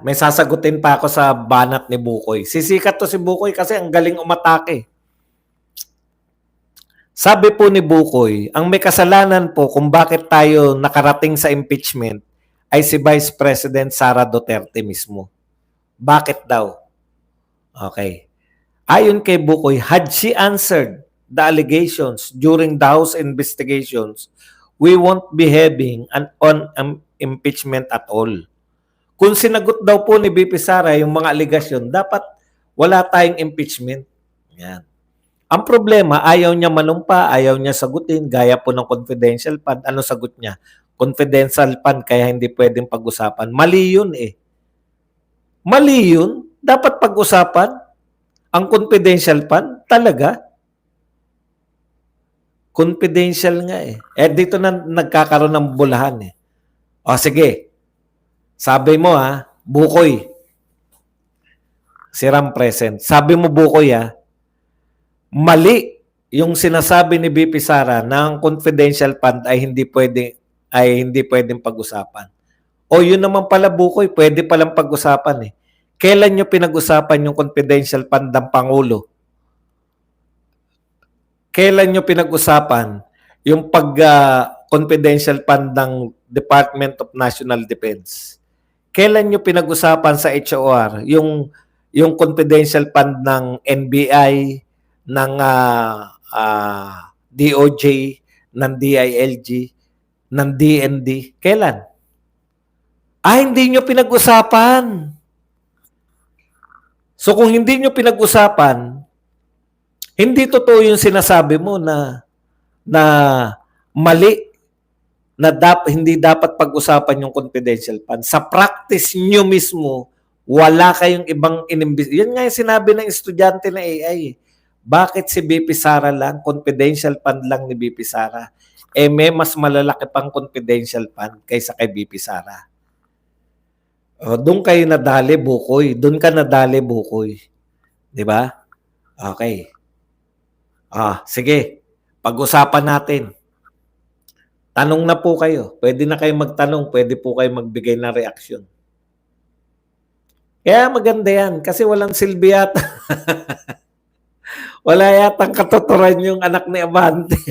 may sasagutin pa ako sa banat ni Bukoy. Sisikat to si Bukoy kasi ang galing umatake. Sabi po ni Bukoy, ang may kasalanan po kung bakit tayo nakarating sa impeachment ay si Vice President Sara Duterte mismo. Bakit daw? Okay. Ayon kay Bukoy, had she answered the allegations during the House investigations, we won't be having an impeachment at all. Kung sinagot daw po ni BP Sara yung mga aligasyon, dapat wala tayong impeachment. Yan. Ang problema, ayaw niya manumpa, ayaw niya sagutin, gaya po ng confidential fund. Ano sagot niya? Confidential fund, kaya hindi pwedeng pag-usapan. Mali yun eh. Mali yun. Dapat pag-usapan. Ang confidential fund, talaga. Confidential nga eh. Eh dito na nagkakaroon ng bulahan eh. O sige. Sabi mo Bukoy. Si Ram present. Sabi mo Bukoy mali yung sinasabi ni BP Sara na ang confidential fund ay hindi pwedeng pag-usapan. O yun naman pala Bukoy, pwede palang pag-usapan eh. Kailan nyo pinag-usapan yung confidential fund ng Pangulo? Kailan nyo pinag-usapan yung confidential fund ng Department of National Defense? Kailan nyo pinag-usapan sa HOR yung confidential fund ng NBI, ng DOJ, ng DILG, ng DND? Kailan? Hindi nyo pinag-usapan. So kung hindi nyo pinag-usapan, hindi totoo yung sinasabi mo na mali na hindi dapat pag-usapan yung confidential fund. Sa practice nyo mismo, wala kayong ibang inimbis. Yan nga yung sinabi ng estudyante na AI. Bakit si BP Sara lang? Confidential fund lang ni BP Sara. May mas malalaki pang confidential fund kaysa kay BP Sara. Doon kayo nadali, Bukoy. Doon ka nadali, Bukoy. Di ba? Okay. Sige. Pag-usapan natin. Tanong na po kayo. Pwede na kayo magtanong. Pwede po kayo magbigay ng reaksyon. Kaya maganda yan. Kasi walang silbi yata. Wala yatang katuturan yung anak ni Abante.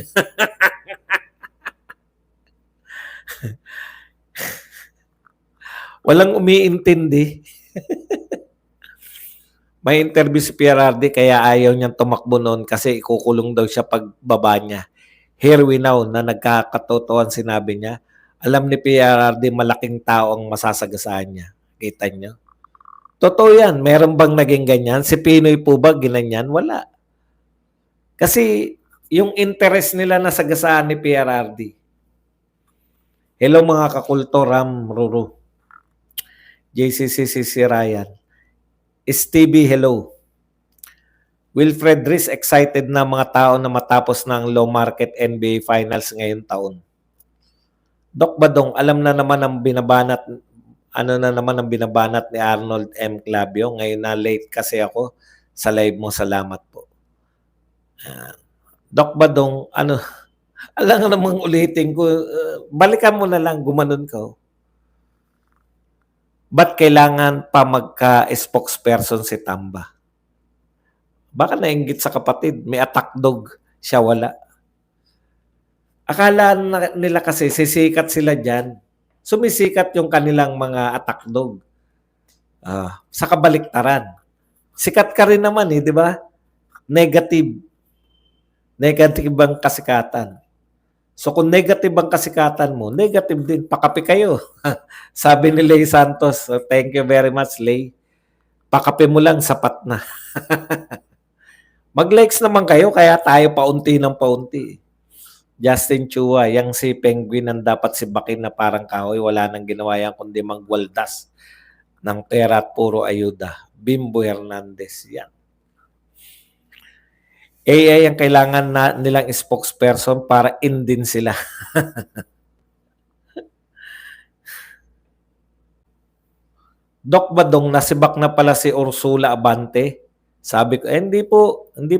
Walang umiintindi. May interview si PRRD kaya ayaw niyang tumakbo noon kasi ikukulong daw siya pagbaba niya. Here we now na nagkakatotohan sinabi niya. Alam ni PRRD malaking tao ang masasagasaan niya. Kita niyo? Totoo yan. Meron bang naging ganyan? Si Pinoy po ba ginanyan? Wala. Kasi yung interest nila na sagasaan ni PRRD. Hello mga kakulto, Ram, Ruru. JCCC Ryan. Stevie, hello. Wilfred Riz, excited na mga tao na matapos ng low market NBA Finals ngayon taon. Doc Badong, alam na naman ang binabanat, ni Arnold M. Clavio. Ngayon na late kasi ako sa live mo. Salamat po. Doc Badong, alam namang ulitin ko, balikan mo na lang, gumanon ka. Ba't kailangan pa magka-spokesperson si Tamba? Baka nainggit sa kapatid, may attack dog, siya wala. Akala nila kasi sisikat sila dyan. Sumisikat yung kanilang mga attack dog. Sa kabaliktaran. Sikat ka rin naman di ba? Negative. Negative ang kasikatan. So kung negative ang kasikatan mo, negative din, pakapi kayo. Sabi ni Lay Santos, thank you very much, Lay. Pakapi mo lang, sapat na. Mag-likes naman kayo, kaya tayo paunti ng paunti. Justin Chua, yang si Penguin ang dapat sibakin na parang kahoy, wala nang ginawa yan kundi magwaldas ng pera at puro ayuda. Bimbo Hernandez, yan. AI ang kailangan nilang spokesperson para in din sila. Doc Badong, nasibak na pala si Ursula Abante. Sabi ko, hindi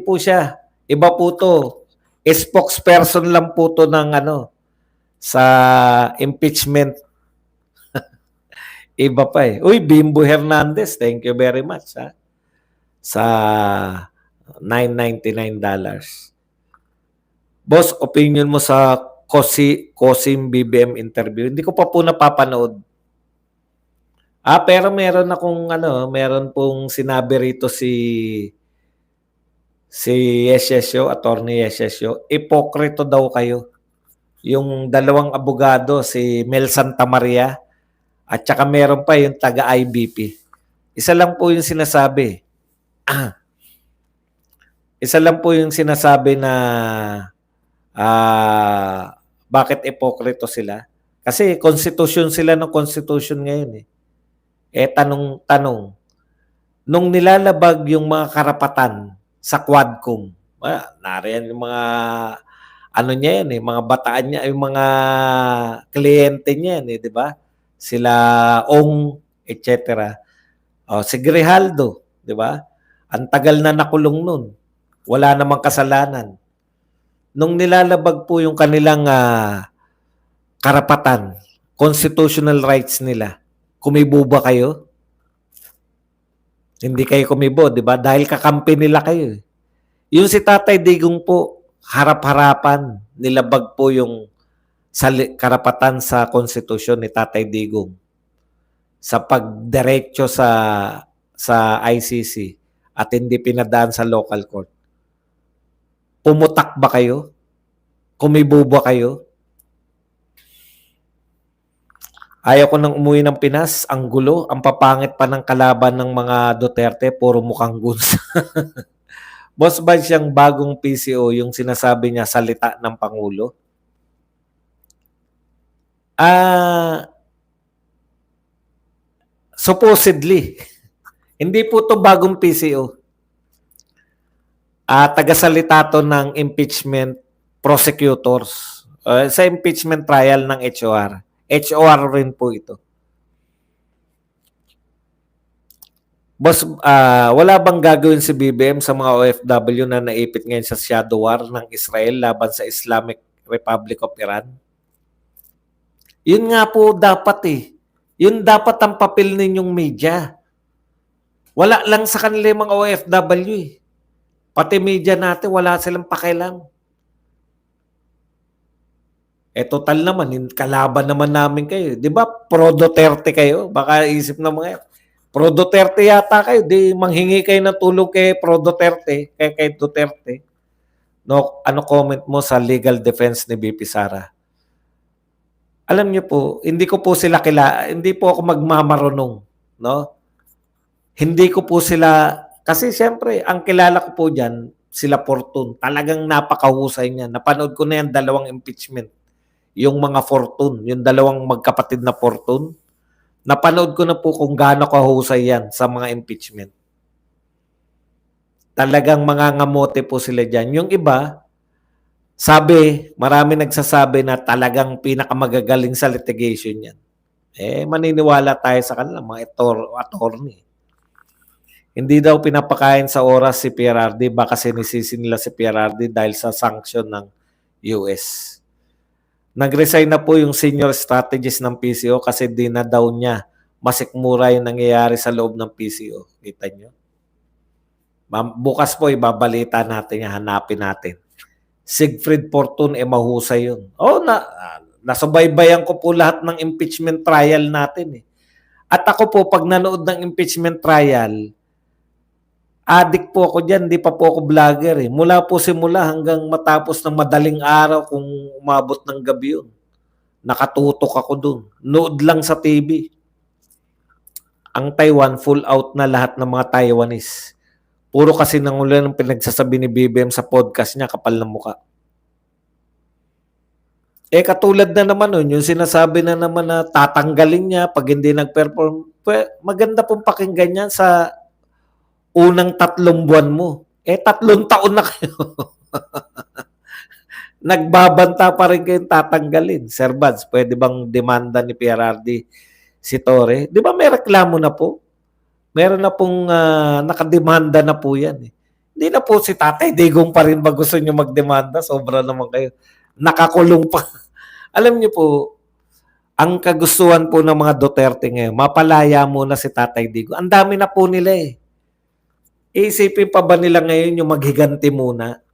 po siya. Iba po to. Spokesperson lang po to ng sa impeachment. Iba pa eh. Uy, Bimbo Hernandez, thank you very much ha. Sa $999. Boss, opinion mo sa Cosim BBM interview? Hindi ko pa po napapanood. Pero meron akong meron pong sinabi rito si Yesesio, Attorney Yesesio, ipokrito daw kayo. Yung dalawang abogado, si Mel Santamaria at saka meron pa yung taga-IBP. Isa lang po yung sinasabi. Isa lang po yung sinasabi na bakit ipokrito sila. Kasi constitution sila ng constitution ngayon eh. Tanong, nung nilalabag yung mga karapatan sa Quadcom, nariyan yung mga niya yan eh, mga bataan niya, yung mga kliyente niya yan eh, di ba? Sila Ong, etc. Si Grijaldo, di ba? Ang tagal na nakulong nun. Wala namang kasalanan. Nung nilalabag po yung kanilang karapatan, constitutional rights nila, kumibo ba kayo? Hindi kayo kumibo, di ba? Dahil kakampi nila kayo. Yung si Tatay Digong po, harap-harapan, nilabag po yung karapatan sa konstitusyon ni Tatay Digong sa pagdiretso sa ICC at hindi pinadaan sa local court. Pumutak ba kayo? Kumibo ba kayo? Ayaw ko nang umuwi ng Pinas, ang gulo, ang papangit pa ng kalaban ng mga Duterte, puro mukhang guns. Boss ba siyang bagong PCO yung sinasabi niya salita ng Pangulo? Supposedly. Hindi po to bagong PCO. Tagasalita to ng impeachment prosecutors. Sa impeachment trial ng HOR. HOR rin po ito. Boss, wala bang gagawin si BBM sa mga OFW na naipit ngayon sa shadow war ng Israel laban sa Islamic Republic of Iran? Yun nga po dapat eh. Yun dapat ang papel ninyong media. Wala lang sa kanila yung mga OFW eh. Pati media natin, wala silang pakialam. Total naman, kalaban naman namin kayo. Di ba, pro-Duterte kayo? Baka isip na mga pro-Duterte yata kayo. Di manghingi kayo ng tulong kay pro-Duterte, kay Duterte. No, ano comment mo sa legal defense ni BP Sara? Alam niyo po, hindi ko po sila hindi po ako magmamarunong, no? Hindi ko po sila, kasi siyempre, ang kilala ko po diyan, sila Fortun. Talagang napakahusay niya. Napanood ko na yan, dalawang impeachment. Yung mga Fortun, yung dalawang magkapatid na Fortun. Napanood ko na po kung gaano kahusay yan sa mga impeachment. Talagang mangangamote po sila dyan. Yung iba, marami nagsasabi na talagang pinakamagagaling sa litigation yan. Maniniwala tayo sa kanila, mga attorney. Hindi daw pinapakain sa oras si PRRD, baka sinisisi nila si PRRD dahil sa sanction ng US. Nag-resign na po yung senior strategist ng PCO kasi di na daw niya masikmura yung nangyayari sa loob ng PCO. Kita nyo? Bukas po, ibabalita natin yan, hanapin natin. Siegfried Fortun, mahusay yun. Nasubaybayan ko po lahat ng impeachment trial natin eh. At ako po, pag nanood ng impeachment trial, addict po ako dyan, hindi pa po ako vlogger eh. Mula po simula hanggang matapos ng madaling araw kung umabot ng gabi yun. Nakatutok ako dun. Nood lang sa TV. Ang Taiwan, full out na lahat ng mga Taiwanese. Puro kasi nangulan ng pinagsasabi ni BBM sa podcast niya, kapal na muka. Katulad na naman nun, yung sinasabi na naman na tatanggalin niya pag hindi nag-perform. Maganda pong pakinggan niya sa unang 3 buwan mo. 3 taon na kayo. Nagbabanta pa rin kayong tatanggalin. Sir Bads, pwede bang demanda ni PRRD si Torre? Di ba may reklamo na po? Meron na pong nakademanda na po yan. Hindi na po si Tatay Digong pa rin ba gusto nyo magdemanda? Sobra naman kayo. Nakakulong pa. Alam niyo po, Ang kagustuhan po ng mga Duterte ngayon, mapalaya muna si Tatay Digo. Ang dami na po nila eh. Iisipin pa ba nila ngayon yung maghiganti muna?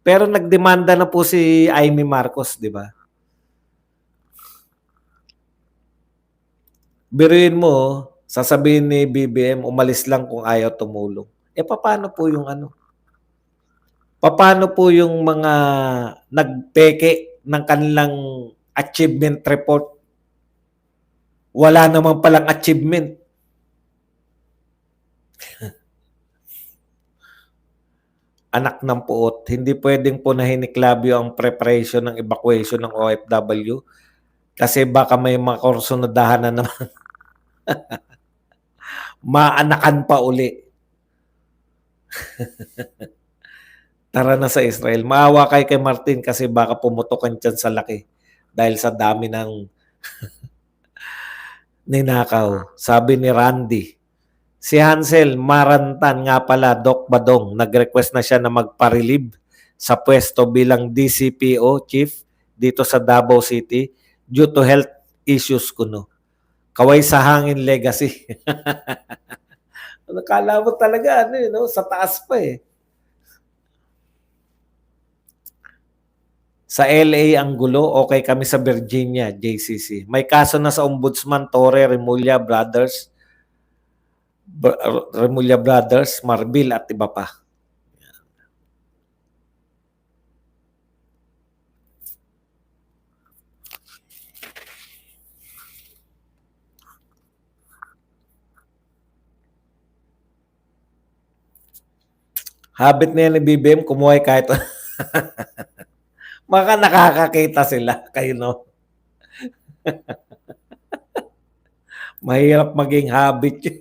Pero nagdemanda na po si Amy Marcos, di ba? Biruin mo, sasabihin ni BBM, umalis lang kung ayaw tumulong. Paano po yung ano? Paano po yung mga nagpeke ng kanilang achievement report? Wala naman palang achievement. Anak ng puot, hindi pwedeng punahin ni Clavio ang preparation ng evacuation ng OFW kasi baka may makursunadahan na naman. Maanakan pa uli. Tara na sa Israel. Maawa kay Martin kasi baka pumutokan dyan sa laki dahil sa dami ng ninakaw. Sabi ni Randy. Si Hansel Marantan nga pala, Doc Badong, nag-request na siya na magpa-relieve sa pwesto bilang DCPO chief dito sa Davao City due to health issues kuno. Kaway sa hangin legacy. Nakala mo talaga, sa taas pa eh. Sa LA ang gulo, okay kami sa Virginia, JCC. May kaso na sa Ombudsman Torre Remulla Brothers, Marbil at iba pa. Habit na yan ni BBM, kumuhay kahit maka nakakakita sila kayo, no? Mahirap maging habit yun.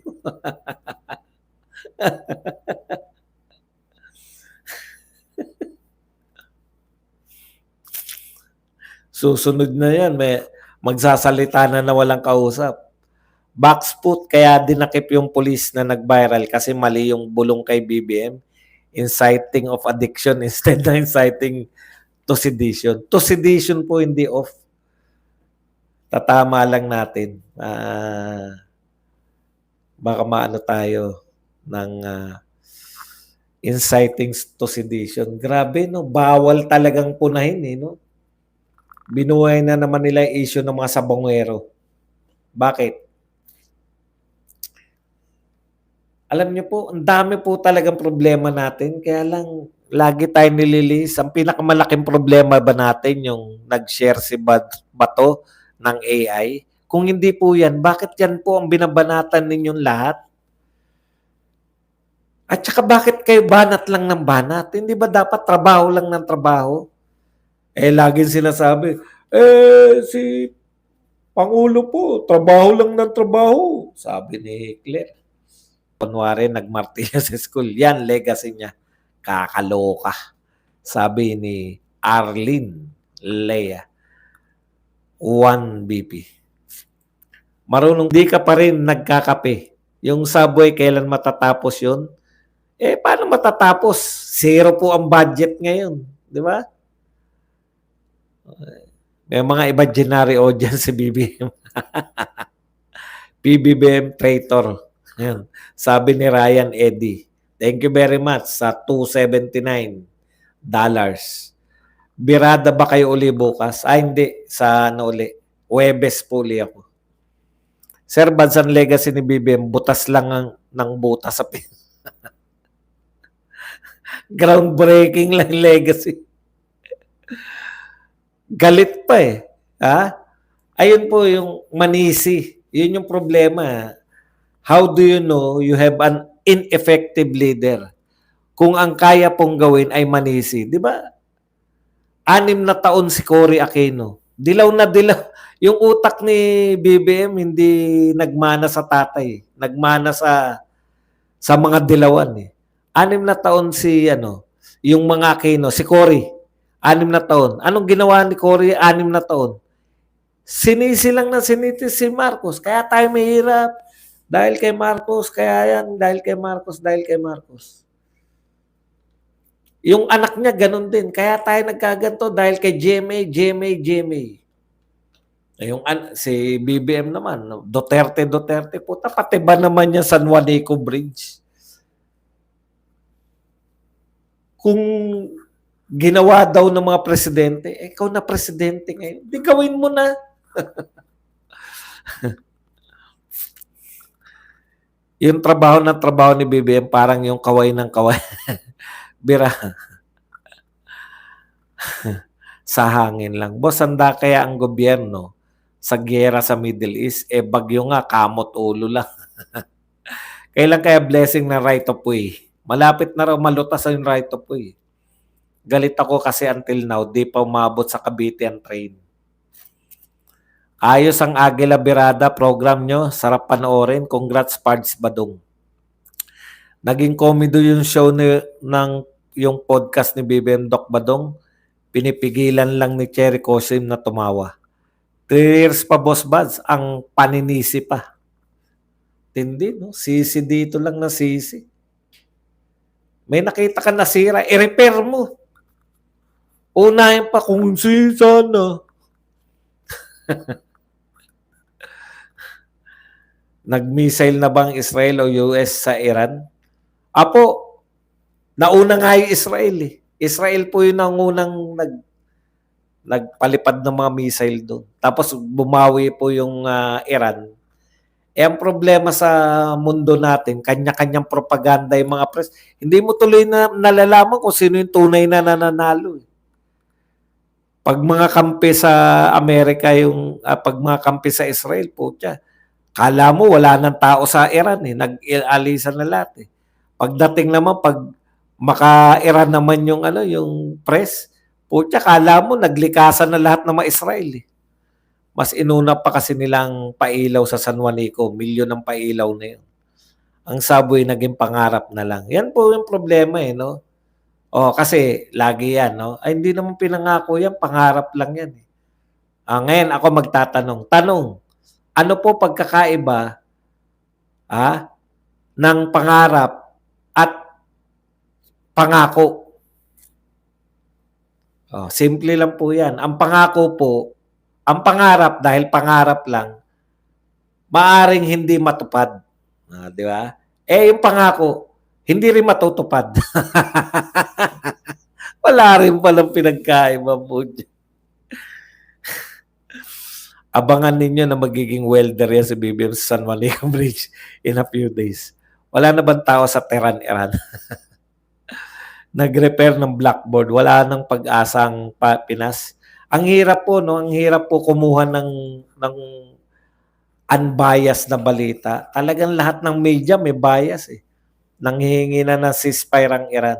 Susunod na yan, may magsasalita na walang kausap. Backsput, kaya dinakip yung police na nag-viral kasi mali yung bulong kay BBM. Inciting of addiction instead na inciting to sedition. To sedition po, hindi off. Tatama lang natin. Baka maano tayo ng inciting to sedition. Grabe, no? Bawal talagang punahin, no? Binuhay na naman nila yung issue ng mga sabongero. Bakit? Alam niyo po, ang dami po talagang problema natin. Kaya lang, lagi tayo nililis. Ang pinakamalaking problema ba natin yung nag-share si Bato ng AI? Kung hindi po yan, bakit yan po ang binabanatan ninyong lahat? At saka bakit kayo banat lang ng banat? Hindi ba dapat trabaho lang ng trabaho? Laging sinasabi, si Pangulo po, trabaho lang ng trabaho. Sabi ni Claire. Kunwari, nagmartilya sa school. Yan, legacy niya. Kakaloka. Sabi ni Arlene Lea. 1 BP. Marunong di ka pa rin nagkakape. Yung subway, kailan matatapos yun? Paano matatapos? Zero po ang budget ngayon. Di ba? May mga imaginary audience si BBM. PBBM traitor. Ayan. Sabi ni Ryan Eddy. Thank you very much sa $279. Birada ba kayo uli bukas? Hindi. Sa uli? Webes po uli ako. Sir, Bansan legacy ni BBM, butas lang ng butas sa pin. Groundbreaking lang legacy. Galit pa eh. Ayun po yung manisi. Yun yung problema. How do you know you have an ineffective leader? Kung ang kaya pong gawin ay manisi. Di ba? 6 na taon si Cory Aquino. Dilaw na dilaw. Yung utak ni BBM hindi nagmana sa tatay. Nagmana sa mga dilawan eh. 6 na taon si yung mga Aquino, si Cory. 6 na taon. Anong ginawa ni Cory 6 na taon? Sinisi lang na siniti si Marcos. Kaya tayo mahirap. Dahil kay Marcos, kaya yan. Dahil kay Marcos, dahil kay Marcos. Yung anak niya, ganun din. Kaya tayo nagkaganto dahil kay GMA. Si BBM naman, no, Duterte, puta, pati ba naman yung San Juanico Bridge? Kung ginawa daw ng mga presidente, ikaw na presidente ngayon, di gawin mo na. Yung trabaho ni BBM, parang yung kaway ng kaway. Bira. Sa hangin lang. Boss, handa kaya ang gobyerno sa giyera sa Middle East? Bagyo nga, kamot ulo lang. Kailan kaya blessing na right of way? Malapit na raw malutas ang right of way. Galit ako kasi until now, di pa umabot sa Cavite ang train. Ayos ang Agila Birada program nyo. Sarap panoorin. Congrats, Pards Badong. Naging komedo yung show yung podcast ni BBM Doc Badong. Pinipigilan lang ni Cherry Cosim na tumawa. 3 years pa, Boss Buds, ang paninisi pa. Tindi, no? Sisi dito lang na sisi. May nakita ka nasira, i-repair mo. Unahin pa kung sana. Nag-missile na bang Israel o US sa Iran? Apo, nauna nga yung Israel eh. Israel po yun ang unang nagpalipad ng mga missile doon. Tapos bumawi po yung Iran. Ang problema sa mundo natin, kanya-kanyang propaganda yung mga press. Hindi mo tuloy na nalalaman kung sino yung tunay na nananalo. Pag mga kampi sa Amerika, pag mga kampi sa Israel, putya, kala mo wala nang tao sa Iran eh. Nag-alisan na lahat eh. Pagdating naman, pag maka-Iran naman yung press, putya, kala mo naglikasan na lahat ng mga Israel eh. Mas inuna pa kasi nilang pailaw sa San Juanico, milyon ng pailaw na yun. Ang subway naging pangarap na lang. Yan po yung problema eh, no? Kasi lagi yan, no? Ay, hindi naman pinangako yan, pangarap lang yan eh. Ngayon ako magtatanong. Tanong, ano po pagkakaiba ng pangarap at pangako? Simple lang po yan. Ang pangako po, ang pangarap dahil pangarap lang, maaring hindi matupad. Di ba? Yung pangako, hindi rin matutupad. Wala rin palang pinagkaiba po dyan. Abangan ninyo na magiging welder yan si BBM sa San Juanico Bridge in a few days. Wala na bang tao sa Tehran, Iran? Nag-repair ng blackboard. Wala nang pag-asang Pinas. Ang hirap po, no? Ang hirap po kumuha ng unbiased na balita. Talagang lahat ng media may bias eh. Nanghihingi na ng ceasefire ang Iran.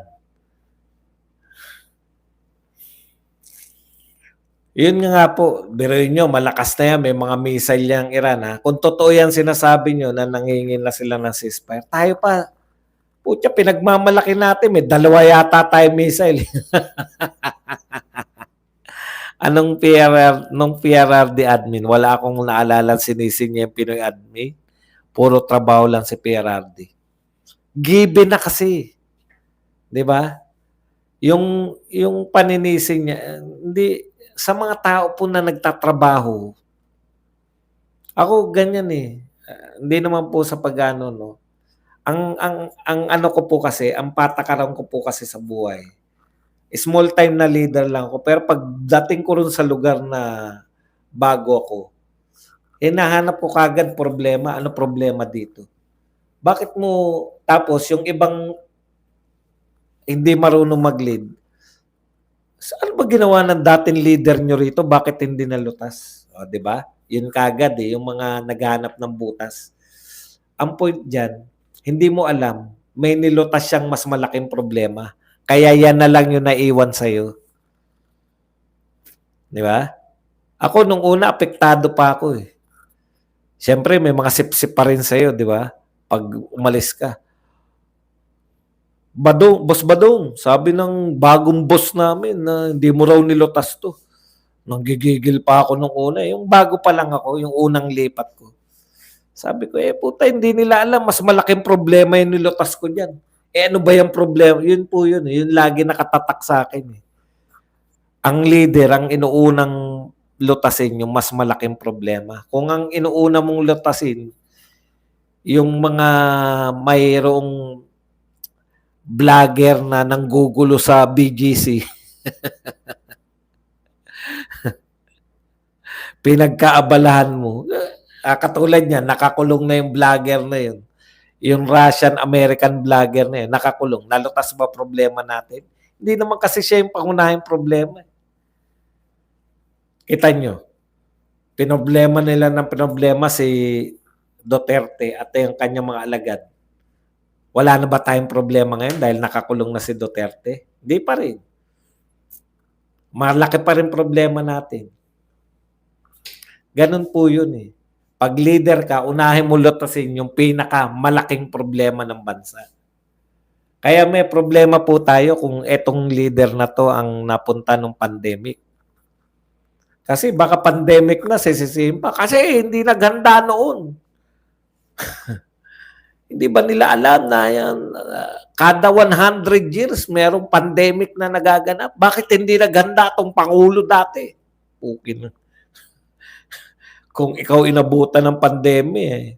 Yun nga po, biruin nyo, malakas na yan, may mga missile yung Iran ha. Kung totoo yan sinasabi nyo na nanghihingi na sila ng ceasefire, tayo pa, putya, pinagmamalaki natin, may 2 yata tayo missile. Nung PRRD admin, wala akong naalala sinisin niya yung Pinoy admin. Puro trabaho lang si PRRD. Given na kasi. 'Di ba? Yung paninisi niya, hindi sa mga tao po na nagtatrabaho. Ako ganyan eh. Hindi naman po sa pagano no. Ang ano ko po kasi, ang patakaran ko po kasi sa buhay. Small time na leader lang ako. Pero pag dating ko rin sa lugar na bago ako, hinahanap ko kagad problema. Ano problema dito? Bakit mo, tapos yung ibang hindi marunong mag-lead, ano ba ginawa ng dating leader nyo rito? Bakit hindi nalutas? Di ba? Yun kagad eh, yung mga naghahanap ng butas. Ang point dyan, hindi mo alam, may nilutas siyang mas malaking problema. Kaya yan na lang yung naiwan sa'yo. Di ba? Ako nung una, apektado pa ako eh. Siyempre, may mga sip-sip pa rin sa'yo, di ba? Pag umalis ka. Boss Badong, sabi ng bagong boss namin na hindi mo raw nilutas to. Nanggigigil pa ako nung una. Yung bago pa lang ako, yung unang lipat ko. Sabi ko, puta, hindi nila alam. Mas malaking problema yung nilutas ko dyan. Ano ba yung problema? Yun po yun. Yun lagi nakatatak sa akin. Ang leader, ang inuunang lutasin yung mas malaking problema. Kung ang inuuna mong lutasin yung mga mayroong vlogger na nanggugulo sa BGC, pinagkaabalahan mo, katulad niyan, nakakulong na yung vlogger na yun. Yung Russian-American vlogger na yun, nakakulong. Nalutas ba problema natin? Hindi naman kasi siya yung pangunahing problema. Kita nyo, pinoblema nila ng pinoblema si Duterte at yung kanyang mga alagad. Wala na ba tayong problema ngayon dahil nakakulong na si Duterte? Hindi pa rin. Malaki pa rin problema natin. Ganun po yun eh. Pag leader ka, unahin mo lutasin yung pinakamalaking problema ng bansa. Kaya may problema po tayo kung etong leader na to ang napunta ng pandemic. Kasi baka pandemic na, sisisihin pa. Kasi hindi naghanda noon. Hindi ba nila alam na yan, kada 100 years merong pandemic na nagaganap? Bakit hindi naghanda tong Pangulo dati? Pukin. Kung ikaw inabutan ng pandemya,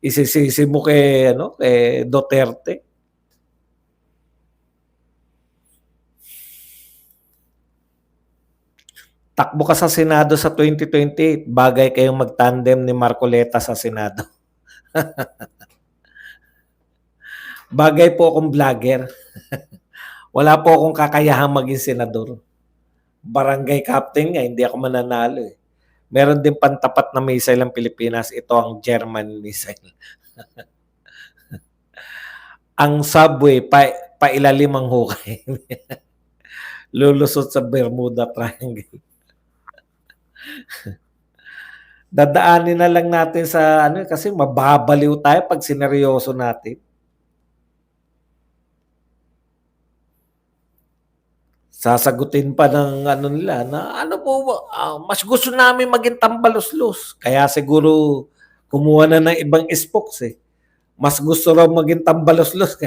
isisisi mo kay Duterte. Takbo ka sa Senado sa 2028, bagay kayong mag-tandem ni Marcoleta sa Senado. Bagay po akong vlogger. Wala po akong kakayahang maging senador. Barangay captain nga, hindi ako mananalo eh. Meron din pantapat na missile ang Pilipinas. Ito ang German missile. Ang subway, pailalim ang hukay. Lulusot sa Bermuda Triangle. Dadaanin na lang natin sa kasi mababaliw tayo pag sineryoso natin. Sasagutin pa ng nila na mas gusto namin maging tambaluslos. Kaya siguro kumuha na ng ibang spokes eh. Mas gusto raw maging tambaluslos.